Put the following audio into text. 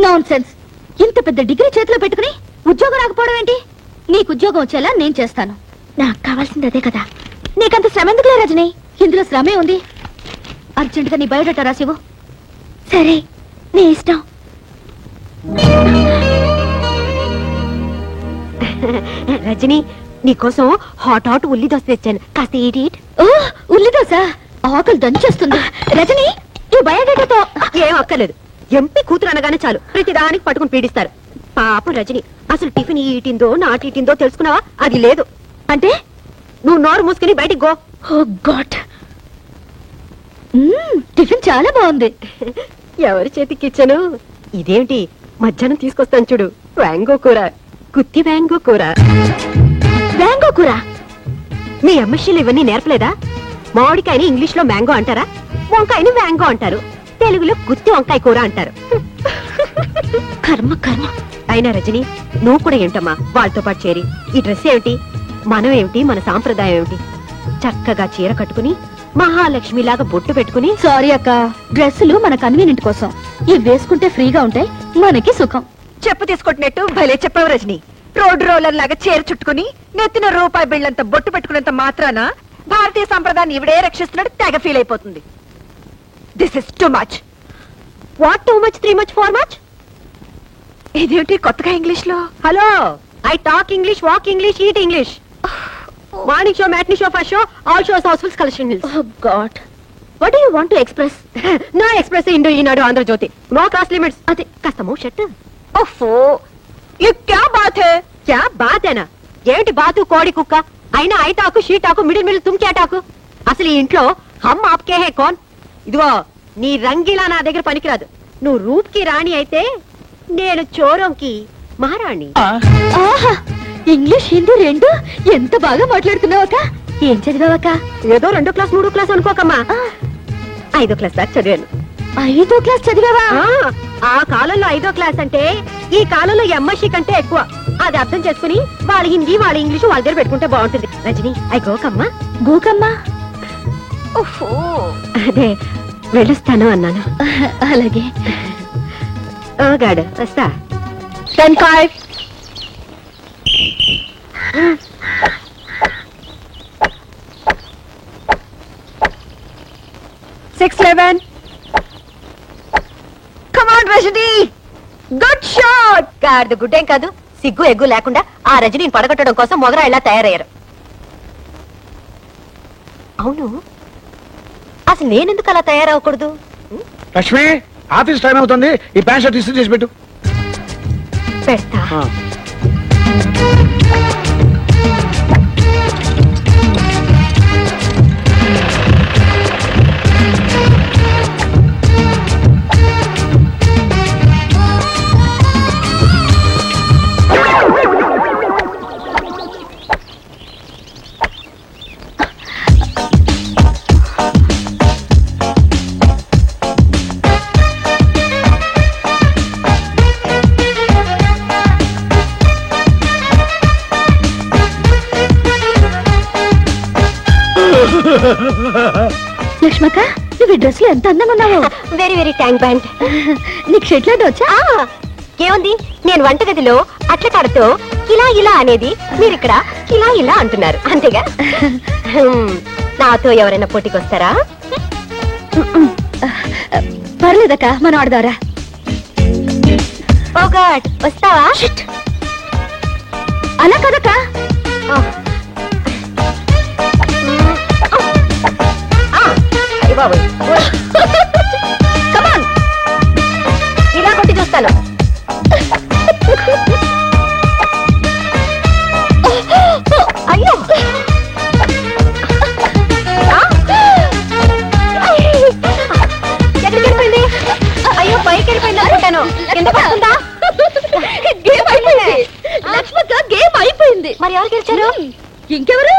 Nonsense. ఇంత పెద్ద degree చేతిలో పెట్టుకుని ఉద్యోగం రాకపోవడం ఏంటి? నీకు ఉద్యోగం వచ్చేలా నేను చేస్తాను. నాకు కావాల్సింది అదే కదా. నీకంత శ్రమ ఎందుకులే రజని. ఇందులో శ్రమే ఉంది. అర్జెంటుగా నీ బయోడేటా రాసివ్వు. సరే, నీ ఇష్టం. రజని, నీకోసం హాట్ హాట్ ఉల్లి దోశ తెచ్చాను, కాస్త ఈట్. ఉల్లి దోశ ఆకలి దంచేస్తుంది. రజని, ఈ బయోడేటాతో ఏం అక్కర్లేదు. ఎంపీ కూతురు అనగానే చాలు ప్రతిదానికి పట్టుకుని పీడిస్తారు. పాపం రజని, అసలు టిఫిన్ ఈటిందో నాటిందో తెలుసుకున్నావా? అది లేదు. అంటే నువ్వు నోరు మూసుకుని బయటికి గో. ఓ గాడ్, టిఫిన్ చాలా బాగుంది. ఎవరి చేతికి ఇచ్చాను? ఇదేంటి, మధ్యాహ్నం తీసుకొస్తాను చూడు, వ్యాంగో కూర, గుత్తి వ్యాంగో కూర. వ్యాంగో కూర? మీ ఎంఎస్సీలు ఇవన్నీ నేర్పలేదా? మామిడికాయని ఇంగ్లీష్ లో మ్యాంగో అంటారా? వంకాయని వ్యాంగో అంటారు, తెలుగులో గుత్తి వంకాయ కూర అంటారు. కర్మ కర్మ. అయినా రజని, నువ్వు కూడా ఏంటమ్మా వాళ్ళతో పాటు చేరి? ఈ డ్రెస్ ఏమిటి, మనం ఏమిటి, మన సాంప్రదాయం ఏమిటి? చక్కగా చీర కట్టుకుని మహాలక్ష్మిలాగా బొట్టు పెట్టుకుని. సారీ అక్క, డ్రెస్సులు మన కన్వీనియంట్ కోసం. ఇవి వేసుకుంటే ఫ్రీగా ఉంటాయి, మనకి సుఖం. చెప్పు తీసుకొట్టినట్టు భలే చెప్పావు రజని. రోడ్డు రోలర్ లాగా చీర చుట్టుకుని నెత్తిన రూపాయి బిళ్ళంత బొట్టు పెట్టుకున్నంత మాత్రాన భారతీయ సంప్రదాయాన్ని ఇవిడే రక్షిస్తున్నాడు తెగ ఫీల్ అయిపోతుంది. This is too much. What too much, 3 much, 4 much? ఇదేంటి కొత్తగా ఇంగ్లీష్ లో? Hello, I talk English, walk English, eat English. Morning show, matinee show, first show, all shows housefuls collection hills. Oh God, what do you want to express? No express Indo Eenadu Andhra Jyothy, no cross limits. అదే కాస్త మూ shirt. ఓఫో, ये क्या बात है? క్యా బాతేనా? ఏమిటి బాతు, కోడి కుక్క? అయినా ఐటాకు షీటాకు మిడిల్ మిడిల్ తుమ్కి అటాకు. అసలు ఈ ఇంట్లో హమ్ ఆప్కే హే కోన్? ఇదిగో, నీ రంగిలా నా దగ్గర పనికిరాదు. నువ్వు రూప్ కి రాణి అయితే నేను చోరంకి మహారాణి. ఆహా, ఇంగ్లీష్ హిందీ రెండు ఎంత బాగా మాట్లాడుతున్నావక్క. ఏం చదివావక్క? ఏదో 2వ క్లాస్ 3వ క్లాస్ అనుకోకమ్మా, 5వ క్లాస్ దాకా చదివాను. 5వ క్లాస్ చదివావా? ఆ కాలంలో 5వ క్లాస్ అంటే ఈ కాలంలో ఎంఎస్సీ కంటే ఎక్కువ. అది అర్థం చేసుకుని వాళ్ళ హిందీ వాళ్ళ ఇంగ్లీషు వాళ్ళ దగ్గర పెట్టుకుంటే బాగుంటుంది. రజని, ఐ గోకమ్మా. గోకమ్మా? ఓఫో, అదే వెళ్ళొస్తాను అన్నాను. అలాగే. ఓ గాడు, వస్తా. 10-5. come on Rajini, good shot. గాడిద గుడ్డేం కాదు, సిగ్గు ఎగ్గు లేకుండా ఆ రజనీని పడగొట్టడం కోసం మొగరా ఇలా తయారయ్యారు. అవును, అసలు నేనెందుకు అలా తయారవకూడదు? లక్ష్మి, ఆఫీస్ టైం అవుతుంది, ఈ ప్యాంట్ షర్ట్ ఇస్త్రీ చేసి పెట్టు. పెడతా. లక్ష్మక్క, నువ్వు ఈ డ్రెస్ లో ఎంత అందంగా ఉన్నావు. Very very thank band. నీకు షెడ్ లాంటి వచ్చా? ఏముంది, నేను వంటగదిలో అట్ల కాడతో ఇలా ఇలా అనేది మీరిక్కడ ఇలా ఇలా అంటున్నారు, అంతేగా? నాతో ఎవరైనా పోటీకి వస్తారా? పర్లేదక్క, మనం ఆడదారా. ఓ గాడ్, వస్తావా? అలా కదక్క. కమాన్, ఇలా కొట్టి చూస్తాను. అయ్యో, ఎక్కడికి వెళ్ళిపోయింది? అయ్యో, పైకి వెళ్ళిపోయింది అనుకుంటాను. ఎందుకు వస్తుందా? గేమ్ అయిపోయింది లక్ష్మక్క, గేమ్ అయిపోయింది. మరి ఎవరు గెలిచారు? ఇంకెవరు?